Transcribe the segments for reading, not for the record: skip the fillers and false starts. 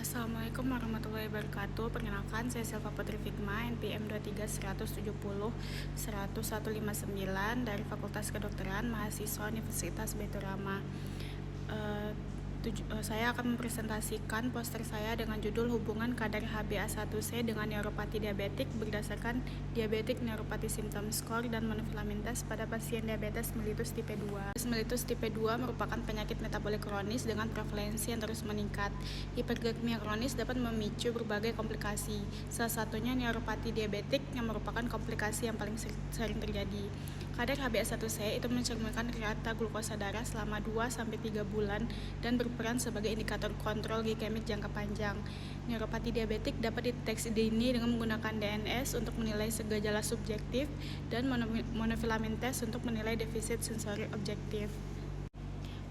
Assalamualaikum warahmatullahi wabarakatuh. Perkenalkan, saya Silva Putri Fikma, NPM 23 170 10159 dari Fakultas Kedokteran, mahasiswa Universitas Baitur Rahmah. Saya akan mempresentasikan poster saya dengan judul Hubungan kadar HbA1c dengan neuropati diabetik berdasarkan Diabetic Neuropathy Symptom Score dan monofilament test pada pasien diabetes mellitus tipe 2. Mellitus tipe 2 merupakan penyakit metabolik kronis dengan prevalensi yang terus meningkat. Hiperglikemia kronis dapat memicu berbagai komplikasi, salah satunya neuropati diabetik yang merupakan komplikasi yang paling sering terjadi. Kadar HbA1c itu mencerminkan rata glukosa darah selama 2-3 bulan dan berperan sebagai indikator kontrol glikemik jangka panjang. Neuropati diabetik dapat dideteksi dini dengan menggunakan DNS untuk menilai gejala subjektif dan monofilament test untuk menilai defisit sensori objektif.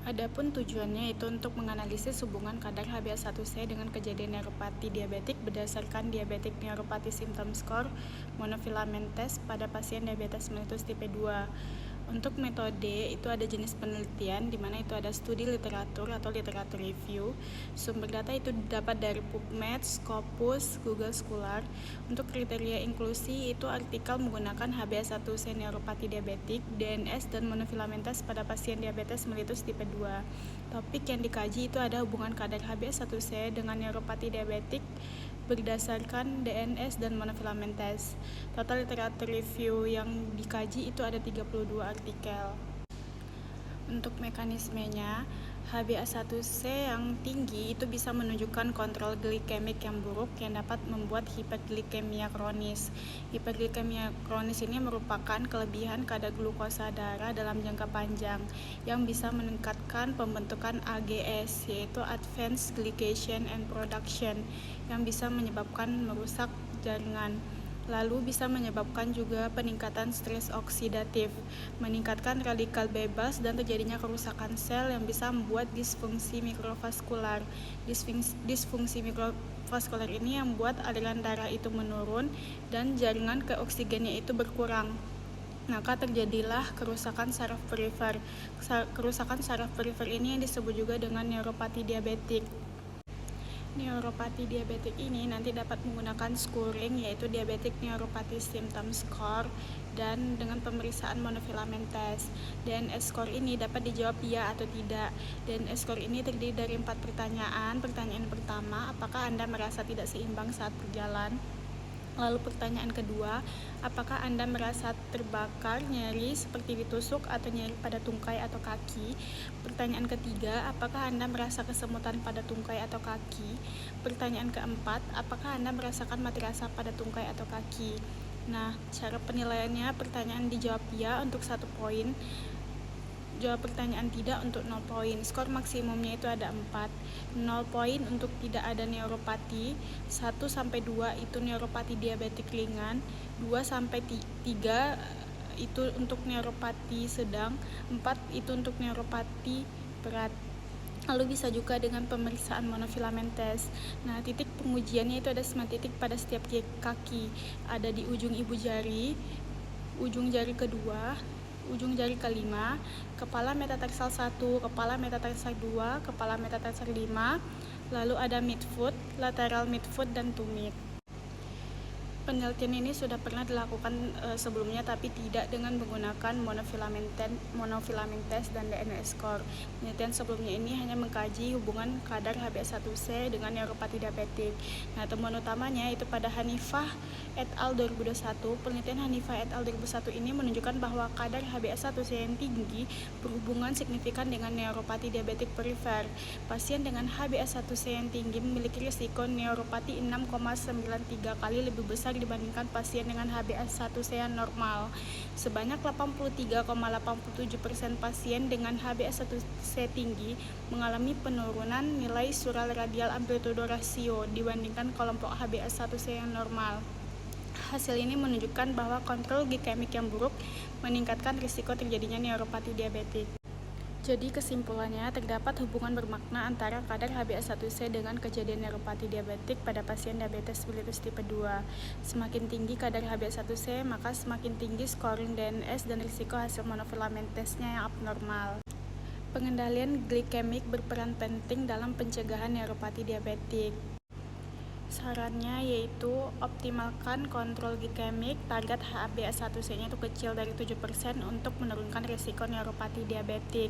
Adapun tujuannya itu untuk menganalisis hubungan kadar HbA1c dengan kejadian neuropati diabetik berdasarkan Diabetic Neuropathy Symptom Score monofilament test pada pasien diabetes mellitus tipe 2. Untuk metode itu ada jenis penelitian di mana itu ada studi literatur atau literatur review. Sumber data itu dapat dari PubMed, Scopus, Google Scholar. Untuk kriteria inklusi itu artikel menggunakan HbA1c neuropati diabetik, DNS dan monofilament test pada pasien diabetes mellitus tipe 2. Topik yang dikaji itu ada hubungan kadar HbA1c dengan neuropati diabetik berdasarkan DNS dan monofilament test. Total literatur review yang dikaji itu ada 32 artikel. Untuk mekanismenya, HbA1c yang tinggi itu bisa menunjukkan kontrol glikemik yang buruk yang dapat membuat hiperglikemia kronis. Hiperglikemia kronis ini merupakan kelebihan kadar glukosa darah dalam jangka panjang yang bisa meningkatkan pembentukan AGS, yaitu Advanced Glycation and Production, yang bisa menyebabkan merusak jaringan. Lalu bisa menyebabkan juga peningkatan stres oksidatif, meningkatkan radikal bebas dan terjadinya kerusakan sel yang bisa membuat disfungsi mikrovaskular. Disfungsi mikrovaskular ini yang membuat aliran darah itu menurun dan jaringan ke oksigennya itu berkurang. Maka terjadilah kerusakan saraf perifer. Kerusakan saraf perifer ini yang disebut juga dengan neuropati diabetik. Neuropati diabetik ini nanti dapat menggunakan scoring, yaitu Diabetic Neuropathy Symptom Score dan dengan pemeriksaan monofilament test. DNS score ini dapat dijawab iya atau tidak. DNS score ini terdiri dari 4 pertanyaan. Pertanyaan pertama, apakah Anda merasa tidak seimbang saat berjalan? Lalu pertanyaan kedua, apakah Anda merasa terbakar, nyeri seperti ditusuk atau nyeri pada tungkai atau kaki? Pertanyaan ketiga, apakah Anda merasa kesemutan pada tungkai atau kaki? Pertanyaan keempat, apakah Anda merasakan mati rasa pada tungkai atau kaki? Nah, cara penilaiannya, pertanyaan dijawab ya untuk 1 poin. Jawab pertanyaan tidak untuk 0 poin. Skor maksimumnya itu ada 4. 0 poin untuk tidak ada neuropati, 1-2 itu neuropati diabetik ringan, 2-3 itu untuk neuropati sedang, 4 itu untuk neuropati berat. Lalu bisa juga dengan pemeriksaan monofilament test. Nah, titik pengujiannya itu ada 9 titik pada setiap kaki. Ada di ujung ibu jari, ujung jari kedua, ujung jari kelima, kepala metatarsal 1, kepala metatarsal 2, kepala metatarsal 5, lalu ada midfoot, lateral midfoot, dan tumit. Penelitian ini sudah pernah dilakukan sebelumnya, tapi tidak dengan menggunakan monofilament test dan DNS score. Penelitian sebelumnya ini hanya mengkaji hubungan kadar HbA1c dengan neuropati diabetik. Nah, temuan utamanya itu pada Hanifah et al. 2021. Penelitian Hanifah et al. 2001 ini menunjukkan bahwa kadar HbA1c yang tinggi berhubungan signifikan dengan neuropati diabetik perifer. Pasien dengan HbA1c yang tinggi memiliki risiko neuropati 6,93 kali lebih besar dibandingkan pasien dengan HbA1c yang normal. Sebanyak 83,87% pasien dengan HbA1c tinggi mengalami penurunan nilai sural radial amplitudo rasio dibandingkan kelompok HbA1c yang normal. Hasil ini menunjukkan bahwa kontrol glikemik yang buruk meningkatkan risiko terjadinya neuropati diabetik. Jadi kesimpulannya, terdapat hubungan bermakna antara kadar HbA1c dengan kejadian neuropati diabetik pada pasien diabetes mellitus tipe 2. Semakin tinggi kadar HbA1c, maka semakin tinggi scoring DNS dan risiko hasil monofilament testnya yang abnormal. Pengendalian glikemik berperan penting dalam pencegahan neuropati diabetik. Sarannya yaitu optimalkan kontrol glikemik, target HbA1c-nya itu kecil dari 7% untuk menurunkan risiko neuropati diabetik.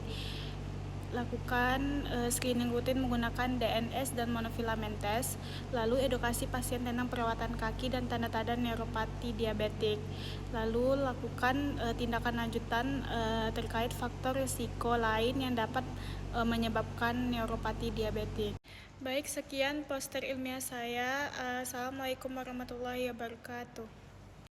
Lakukan screening rutin menggunakan DNS dan monofilament test, lalu edukasi pasien tentang perawatan kaki dan tanda-tanda neuropati diabetik. Lalu lakukan tindakan lanjutan terkait faktor risiko lain yang dapat menyebabkan neuropati diabetik. Baik, sekian poster ilmiah saya. Assalamualaikum warahmatullahi wabarakatuh.